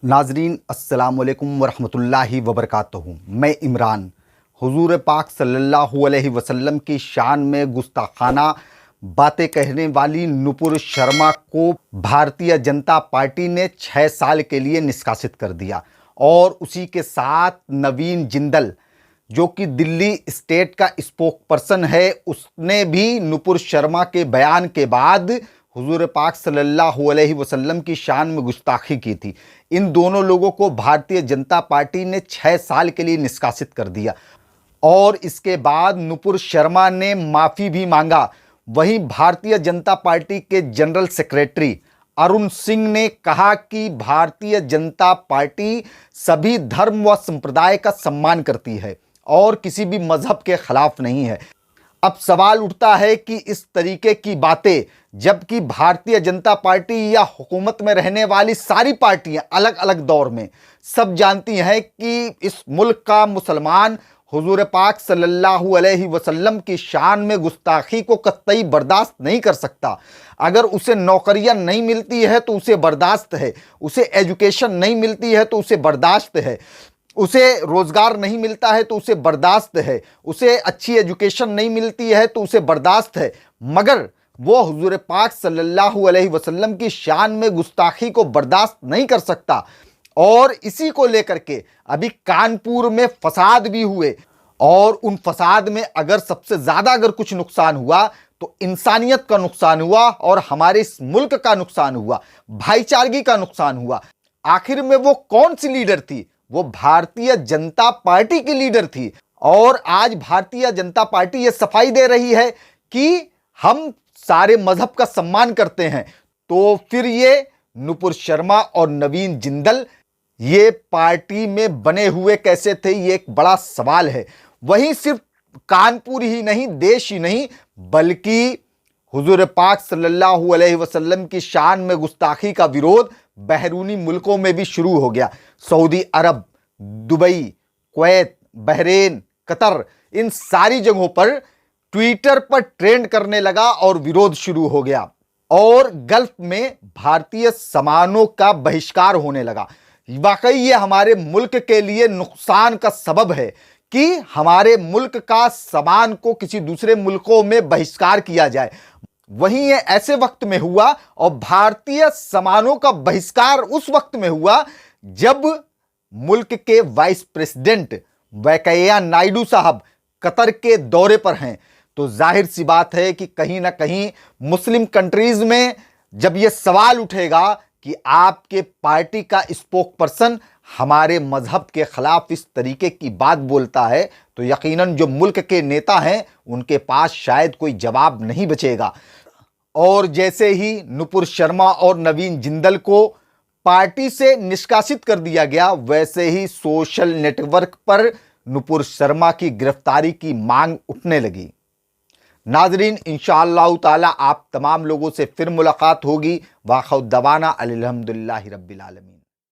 नाजरीन अस्सलाम वालेकुम वरहमतुल्लाहि वबरकातुहू। मैं इमरान हुजूर पाक सल्लल्लाहु अलैहि वसल्लम की शान में गुस्ताखाना बातें कहने वाली नुपुर शर्मा को भारतीय जनता पार्टी ने 6 साल के लिए निष्कासित कर दिया और उसी के साथ नवीन जिंदल जो कि दिल्ली स्टेट का स्पोक पर्सन है, उसने भी नुपुर शर्मा के बयान के बाद हुजूर पाक सल्लल्लाहु अलैहि वसल्लम की शान में गुस्ताखी की थी। इन दोनों लोगों को भारतीय जनता पार्टी ने 6 साल के लिए निष्कासित कर दिया और इसके बाद नुपुर शर्मा ने माफ़ी भी मांगा। वहीं भारतीय जनता पार्टी के जनरल सेक्रेटरी अरुण सिंह ने कहा कि भारतीय जनता पार्टी सभी धर्म व संप्रदाय का सम्मान करती है और किसी भी मजहब के खिलाफ नहीं है। अब सवाल उठता है कि इस तरीके की बातें जबकि भारतीय जनता पार्टी या हुकूमत में रहने वाली सारी पार्टियां अलग अलग दौर में सब जानती हैं कि इस मुल्क का मुसलमान हुजूर पाक सल्लल्लाहु अलैहि वसल्लम की शान में गुस्ताखी को कतई बर्दाश्त नहीं कर सकता। अगर उसे नौकरियां नहीं मिलती है तो उसे बर्दाश्त है, उसे एजुकेशन नहीं मिलती है तो उसे बर्दाश्त है, उसे रोज़गार नहीं मिलता है तो उसे बर्दाश्त है, उसे अच्छी एजुकेशन नहीं मिलती है तो उसे बर्दाश्त है, मगर वो हुजूर पाक सल्लल्लाहु अलैहि वसल्लम की शान में गुस्ताखी को बर्दाश्त नहीं कर सकता। और इसी को लेकर के अभी कानपुर में फसाद भी हुए और उन फसाद में अगर सबसे ज़्यादा अगर कुछ नुकसान हुआ तो इंसानियत का नुकसान हुआ और हमारे इस मुल्क का नुकसान हुआ, भाईचारगी का नुकसान हुआ। आखिर में वो कौन सी लीडर थी? वो भारतीय जनता पार्टी की लीडर थी और आज भारतीय जनता पार्टी ये सफाई दे रही है कि हम सारे मजहब का सम्मान करते हैं। तो फिर ये नुपुर शर्मा और नवीन जिंदल ये पार्टी में बने हुए कैसे थे, ये एक बड़ा सवाल है। वहीं सिर्फ कानपुर ही नहीं, देश ही नहीं, बल्कि हुजूर पाक सल्लल्लाहु अलैहि वसल्लम की शान में गुस्ताखी का विरोध बैरूनी मुल्कों में भी शुरू हो गया। सऊदी अरब, दुबई, कुवैत, बहरीन, कतर, इन सारी जगहों पर ट्विटर पर ट्रेंड करने लगा और विरोध शुरू हो गया और गल्फ में भारतीय सामानों का बहिष्कार होने लगा। वाकई ये हमारे मुल्क के लिए नुकसान का सबब है कि हमारे मुल्क का सामान को किसी दूसरे मुल्कों में बहिष्कार किया जाए। वहीं ये ऐसे वक्त में हुआ और भारतीय सामानों का बहिष्कार उस वक्त में हुआ जब मुल्क के वाइस प्रेसिडेंट वेंकैया नायडू साहब कतर के दौरे पर हैं। तो जाहिर सी बात है कि कहीं ना कहीं मुस्लिम कंट्रीज में जब यह सवाल उठेगा कि आपके पार्टी का स्पोक पर्सन हमारे मजहब के खिलाफ इस तरीके की बात बोलता है तो यकीनन जो मुल्क के नेता हैं उनके पास शायद कोई जवाब नहीं बचेगा। और जैसे ही नुपुर शर्मा और नवीन जिंदल को पार्टी से निष्कासित कर दिया गया, वैसे ही सोशल नेटवर्क पर नुपुर शर्मा की गिरफ्तारी की मांग उठने लगी। नाजरीन, इंशाअल्लाह ताला आप तमाम लोगों से फिर मुलाकात होगी। वाखिर दवाना अल्हम्दुलिल्लाहि रब्बिल आलमीन।